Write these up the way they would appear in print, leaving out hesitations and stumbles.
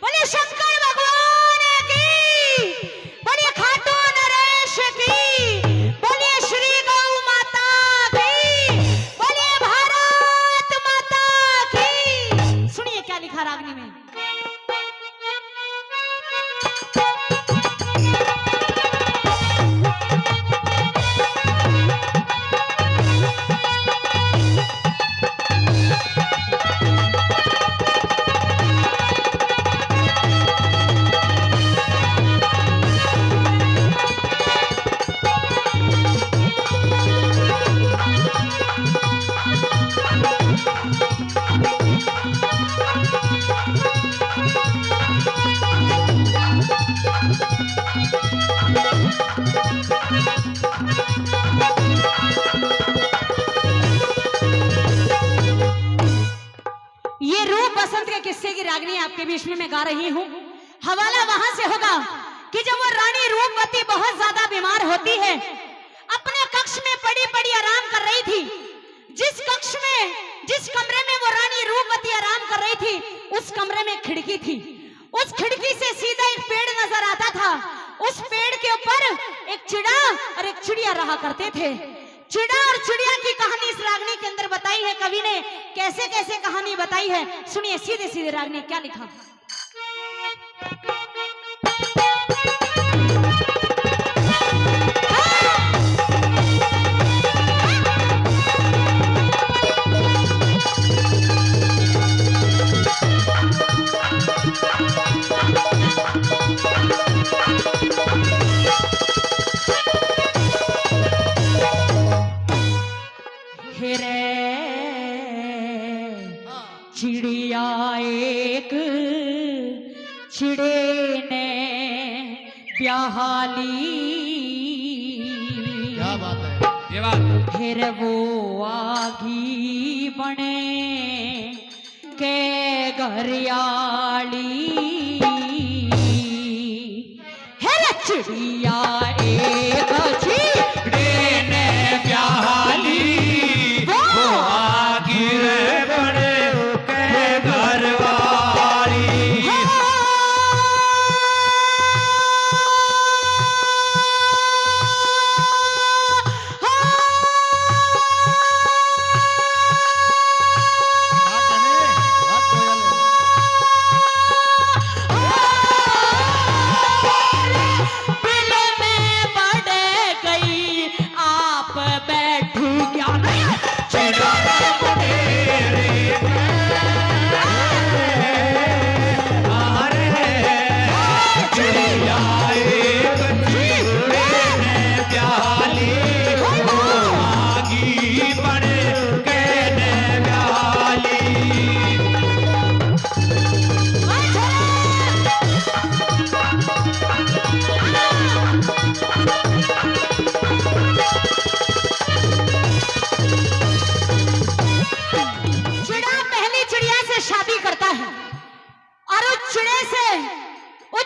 बोले शंकर भगवान की, बोले खाटू नरेश की, बोले श्री गौ माता की, बोले भारत माता की। सुनिए क्या लिखा रागनी में। ये रूप बसंत के किस्से की रागनी आपके बीच में मैं गा रही हूँ। हवाला वहां से होगा कि जब वो रानी रूपवती बहुत ज्यादा बीमार होती है, अपने कक्ष में पड़ी पड़ी आराम कर रही थी। जिस कमरे में वो रानी रूपवती आराम कर रही थी, उस कमरे में खिड़की थी। उस खिड़की से सीधा एक पेड़ नजर आता था। उस पेड़ के ऊपर एक चिड़ा और एक चिड़िया रहा करते थे। चिड़ा और चिड़िया की कहानी इस रागनी के अंदर बताई है कवि ने। कैसे कैसे कहानी बताई है, सुनिए सीधे सीधे रागनी क्या लिखा। चिड़िया एक चिड़े ने ब्याहाली, क्या बात है, ये बात। फिर वो आगी बने के घरियाली। हेरे चिड़िया एक चिड़े ने ब्याहाली, वो आगी बने के घरवाली।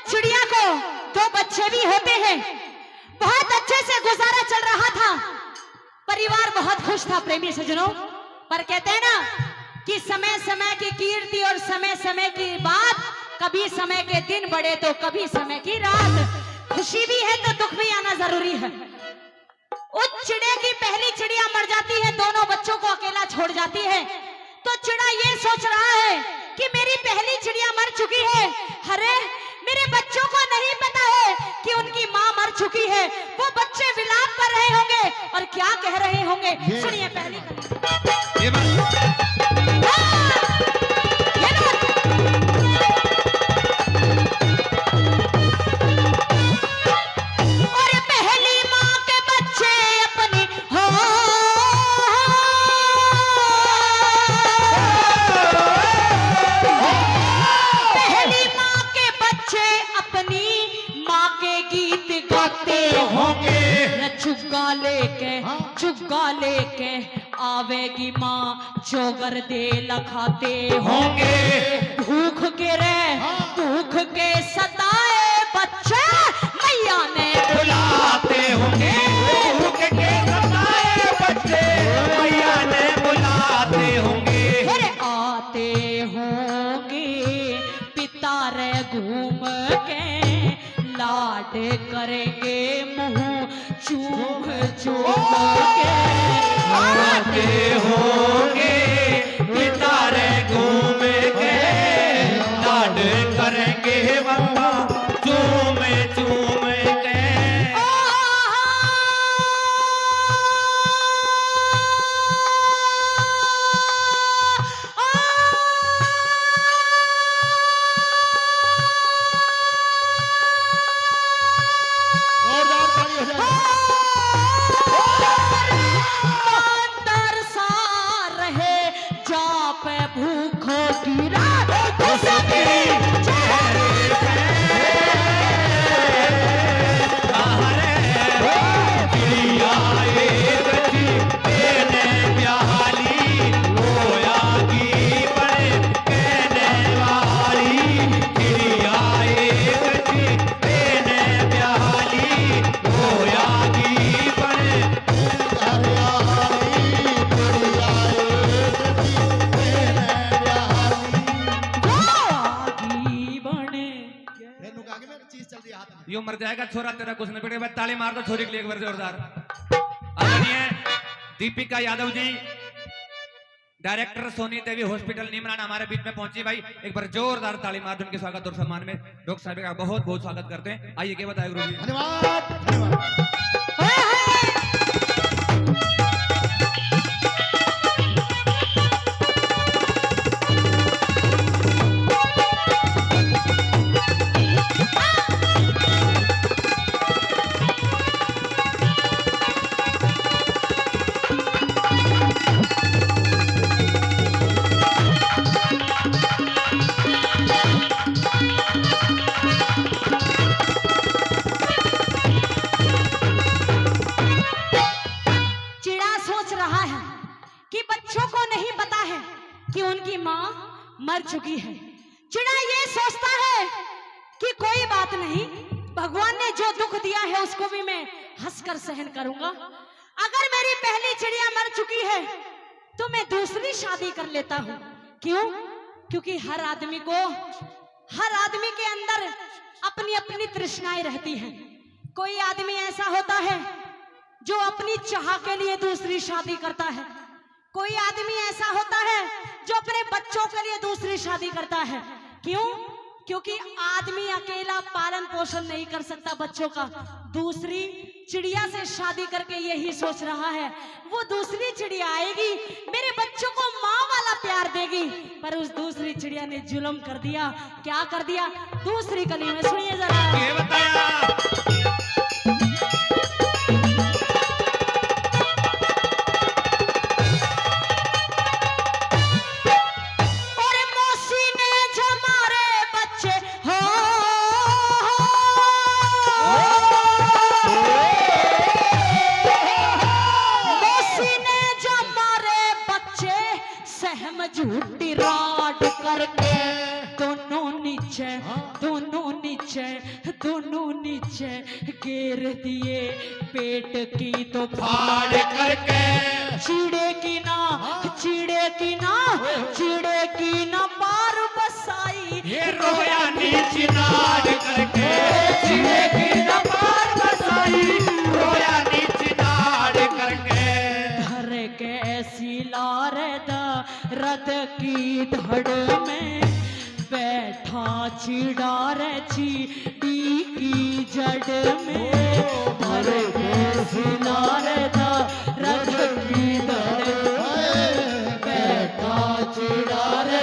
चिड़िया को दो बच्चे भी होते हैं। बहुत अच्छे से गुजारा चल रहा था, परिवार बहुत खुश था प्रेमी सज्जनों। पर कहते हैं ना कि समय समय की कीर्ति और समय समय की बात, कभी समय के दिन बड़े तो कभी समय की रात। खुशी भी है तो दुख भी आना जरूरी है। उस चिड़िया की पहली चिड़िया मर जाती है, दोनों बच्चों को अकेला छोड़ जाती है। तो चिड़ा ये सोच रहा है कि मेरी पहली चिड़िया मर चुकी है, अरे मेरे बच्चों को नहीं पता है कि उनकी माँ मर चुकी है। वो बच्चे विलाप कर रहे होंगे और क्या कह रहे होंगे, सुनिए पहली और पहली माँ के बच्चे अपनी हो, पहली माँ के बच्चे अपनी माँ के गीत गाते होंगे। चुग्गा लेके आवेगी माँ, चोगर दे लखाते होंगे। भूख के सताए बच्चे मैया ने बुलाते होंगे। भूख के सताए बच्चे मैया ने बुलाते होंगे। फिर आते होंगे पिता रे घूम के लाड करेंगे मुंह चूम चूम के आते होंगे पितारे घूम के लाड करेंगे मम्मा चूम चूम के जोरदार ताली हो जाए। अंदर सा रहे जा पे भूखों की रात उसके चेहरे पे चिड़िया एक थी कहने प्याली रोया की बड़े कहने वाली चिड़िया एक थी कहने प्याली रोया की बड़े आगी बने रेणु का आगे में चीज चल रही है हाथ में। यूं मर जाएगा छोरा तेरा कुछ नहीं बिगड़ेगा ताली मार दो छोरी के लिए एक बार जोरदार आदरणीय दीपिका यादव जी डायरेक्टर सोनी देवी हॉस्पिटल नीमरान हमारे बीच में पहुंची भाई एक बार जोरदार ताली मार दो उनके स्वागत और सम्मान में डॉक्टर साहब का बहुत बहुत स्वागत करते हैं आइए क्या बताए गुरु जी धन्यवाद धन्यवाद। चिड़ा सोच रहा है कि बच्चों को नहीं पता है कि उनकी माँ मर चुकी है। चिड़ा ये सोचता है कि कोई बात नहीं, भगवान ने जो दुख दिया है उसको भी मैं हंसकर सहन करूंगा। अगर मेरी पहली चिड़िया मर चुकी है तो मैं दूसरी शादी कर लेता हूँ। क्यों? क्योंकि हर आदमी के अंदर अपनी अपनी तृष्णाएं रहती हैं। कोई आदमी ऐसा होता है जो अपनी चाह के लिए दूसरी शादी करता है। कोई आदमी ऐसा होता है जो अपने बच्चों के लिए दूसरी शादी करता है। क्यों? क्योंकि आदमी अकेला पालन पोषण नहीं कर सकता बच्चों का। दूसरी चिड़िया से शादी करके यही सोच रहा है, वो दूसरी चिड़िया आएगी मेरे बच्चों को माँ वाला प्यार देगी। पर उस दूसरी चिड़िया ने जुल्म कर दिया। क्या कर दिया? दूसरी कली में सुनिए जरा। ये बताया और मौसी ने जो मारे बच्चे हो, मौसी ने जो मारे बच्चे सहम झूठी रात करके दोनों नीचे गिर दिए। पेट की तो फाड़ करके चिड़े की ना पार बसाई। ये रोया नीचे नाड़ करके चिड़े की न पार बसाई रोया नीचे नाड़ करके धर के सिलार दर्द की धड़ में बैठा चिड़ा रे चीड़ी की जड़ में। धर के सिलार दर्द की धड़ में बैठा चिड़ा रे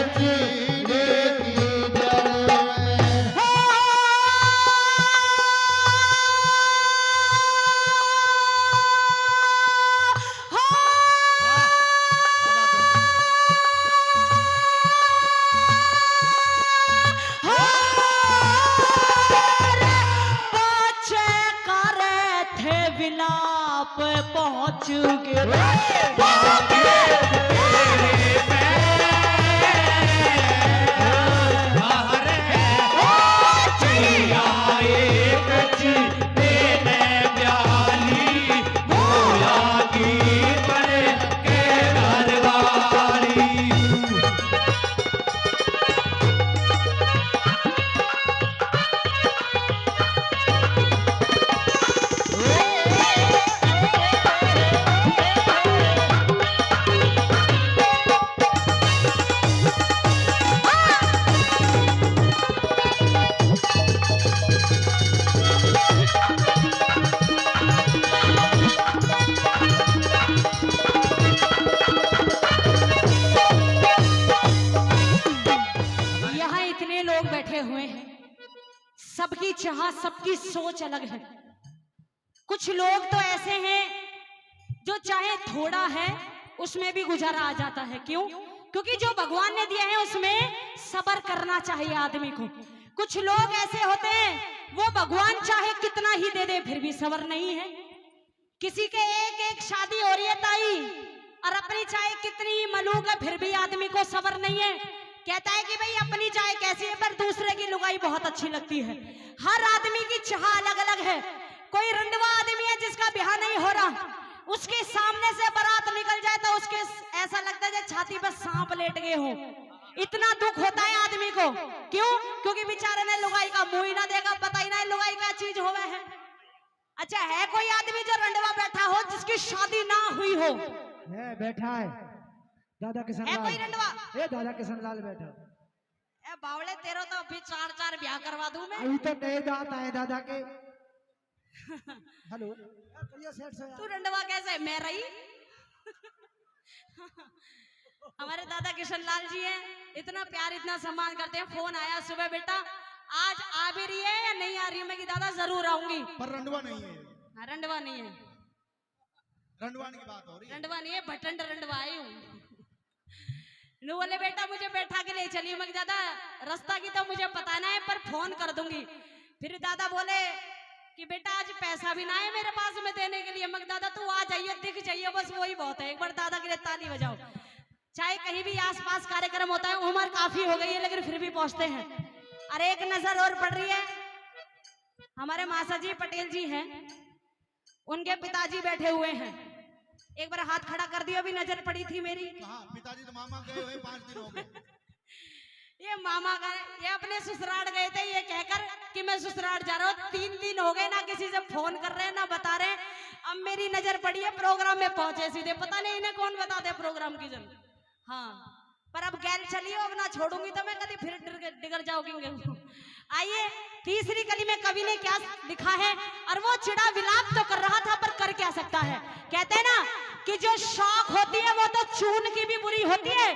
विलाप पहुंच गए। सबकी चाह, सबकी सोच अलग है। कुछ लोग तो ऐसे हैं जो चाहे थोड़ा है उसमें भी गुजारा आ जाता है। क्यों? क्योंकि जो भगवान ने दिया है उसमें सब्र करना चाहिए आदमी को। कुछ लोग ऐसे होते हैं वो भगवान चाहे कितना ही दे दे फिर भी सब्र नहीं है। किसी के एक एक शादी हो रही है ताई, और अपनी चाय कितनी मलूक है फिर भी आदमी को सब्र नहीं है। कहता है कि भाई अपनी चाय कैसी है पर दूसरे की लुगाई बहुत अच्छी लगती है। हर आदमी की चाह अलग अलग है। कोई रंडवा आदमी है जिसका ब्याह नहीं हो रहा, उसके सामने से बारात निकल जाए तो उसके ऐसा लगता है छाती पर सांप लेट गए हो। इतना दुख होता है आदमी को। क्यों? क्योंकि बेचारे ने लुगाई का मुंह ही ना देखा, पता ही ना लुगाई का चीज होवे है। अच्छा, है कोई आदमी जो रंडवा बैठा हो जिसकी शादी ना हुई हो? है, बैठा है दादा किशन है लाल। कोई रंडवा? ए दादा किशन लाल बैठा। ए बावले, तेरो तो अभी 4-4 ब्याह करवा दूं मैं। अभी तो नए दांत आए दादा के। हेलो कहिए सेठ से। तू रंडवा कैसे? मैं रही। हमारे दादा किशन लाल जी हैं, इतना प्यार इतना सम्मान करते हैं। फोन आया सुबह, बेटा आज आ भी रही है या नहीं आ रही है? मैं कि दादा जरूर आऊंगी। पर रंडवा नहीं है, हाँ, रंडवा नहीं है, रंडवान की बात हो रही है। रंडवा नहीं है, भटंड रंडवा आई हूँ। नु बोले बेटा मुझे बैठा के ले चलिए। मैं कि दादा रास्ता की तो मुझे पता ना है पर फोन कर दूंगी। फिर दादा बोले कि बेटा आज पैसा भी ना है मेरे पास में देने के लिए। मैं कि दादा तू आ जाइए, दिख जाइए, बस वही बहुत है। एक बार दादा के लिए ताली बजाओ। चाहे कहीं भी आसपास कार्यक्रम होता है, उम्र काफी हो गई है लेकिन फिर भी पहुंचते हैं। अरे एक नजर और पड़ रही है, हमारे मासा जी पटेल जी हैं, उनके पिताजी बैठे हुए हैं। एक बार हाथ खड़ा कर दिया, अभी नजर पड़ी थी मेरी। कहाँ पिताजी तो मामा गए हुए 5 दिन हो गए। ये मामा गए, ये अपने ससुराल गए थे ये कहकर कि मैं ससुराल जा रहा हूँ। 3 दिन हो गए ना किसी से फोन कर रहे हैं ना बता रहे। अब मेरी नजर पड़ी है, प्रोग्राम में पहुंचे सीधे। पता नहीं इन्हें कौन बता दे प्रोग्राम की जन। हाँ, पर अब गैल चलिए, अब ना छोड़ूंगी तो मैं कभी फिर डिगर जाओगी। आइए, तीसरी कली में कवि ने क्या लिखा है। और वो चिड़ा विलाप तो कर रहा था पर कर क्या सकता है। कहते हैं ना कि जो शौक होती है वो तो चून की भी बुरी होती है।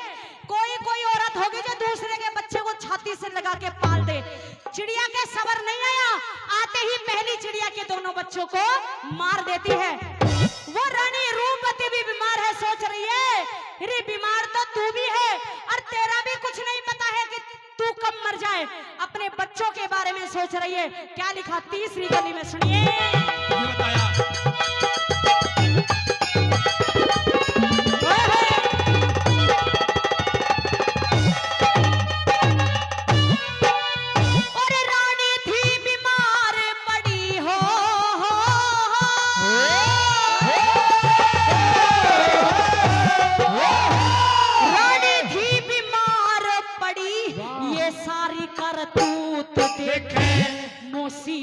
कोई औरत होगी जो दूसरे के बच्चे को छाती से लगा के पाल दे। चिड़िया के सबर नहीं आया, आते ही पहली चिड़िया के दोनों बच्चों को मार देती है। वो रानी रूपवती भी बीमार है, सोच रही है अरे बीमार तो तू भी है और तेरा भी कुछ नहीं पता है कि तू कब मर जाए। अपने बच्चों के बारे में सोच रही है। क्या लिखा तीसरी कली में, सुनिए। ये बताया और रानी थी बीमार पड़ी हो, रानी थी बीमार पड़ी, ये सारी करतूत देखे मोसी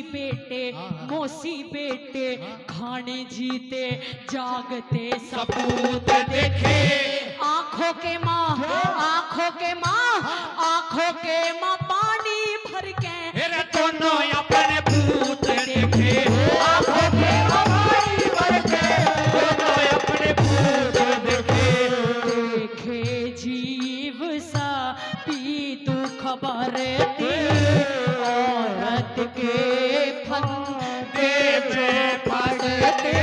बेटे खाने जीते जागते सपूत देखे। आंखों के माँ पानी भर के दोनों अपने भूत देखे। आंखों के पानी भर के दोनों अपने भूत देखे। देखे जीव सा पी तू खबर दे, औरत के फंदे में पड़ते।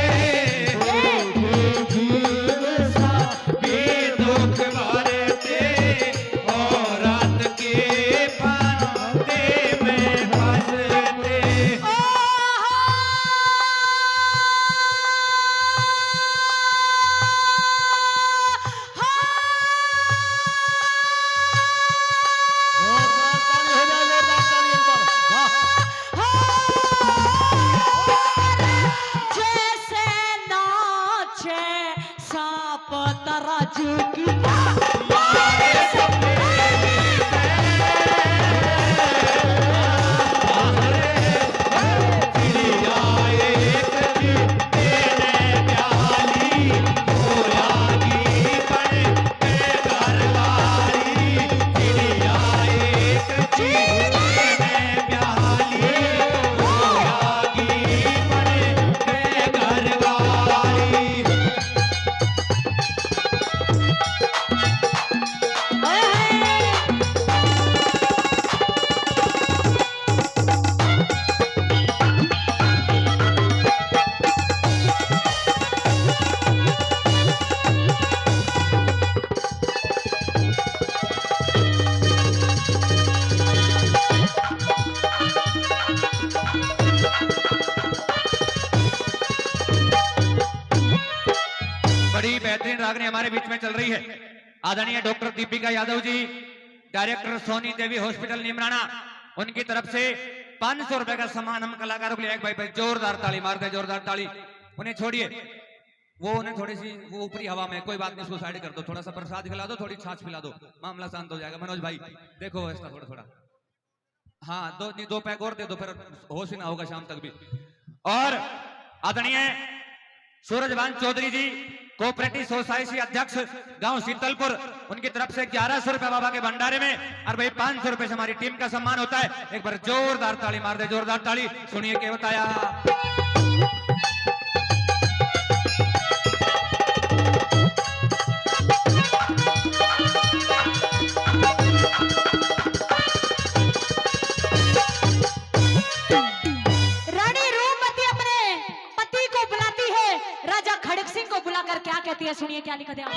जीव सा भी दुख भरते, औरत के बेहतरीन रागनी हमारे बीच में चल रही है। आदरणीय doctor Deepika Yadav ji, director Soni Devi hospital Neemrana, उनकी तरफ से 500 रुपए का सम्मान हम कलाकारों को लिए। भाई जोरदार ताली मार दे, जोरदार ताली। उन्हें छोड़िए, वो उन्हें थोड़ी सी वो ऊपरी हवा में, कोई बात नहीं, उसको साइड कर दो, थोड़ा सा प्रसाद खिला दो, थोड़ी छाछ पिला दो, मामला शांत हो जाएगा। मनोज भाई देखो ऐसा थोड़ा थोड़ा, हाँ दो पैक और दे दो, फिर होश ही ना होगा शाम तक भी। और आदरणीय सूरजभान चौधरी जी, कोऑपरेटिव सोसाइटी अध्यक्ष गांव शीतलपुर, उनकी तरफ से 1100 रुपए बाबा के भंडारे में, और भाई 500 रुपए से हमारी टीम का सम्मान होता है। एक बार जोरदार ताली मार दे, जोरदार ताली। सुनिए क्या बताया। रानी रूपमती अपने पति को बुलाती है, राजा खड़क सिंह को बुलाकर क्या कहती है, सुनिए क्या लिखा दिया।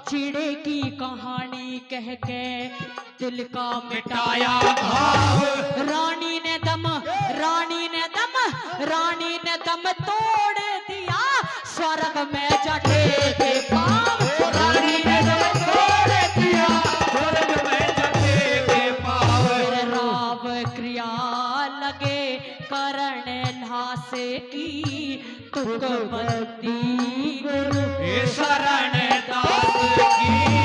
चिड़े की कहानी कह के दिल का मिटाया भाव, रानी ने दम तोड़ दिया, स्वर्ग में जाके के पाव, रानी ने दम तोड़ दिया, स्वर्ग में जाके के पाव। राव क्रिया लगे करण लासे की, तुक बंदी गुरु शरण दास की।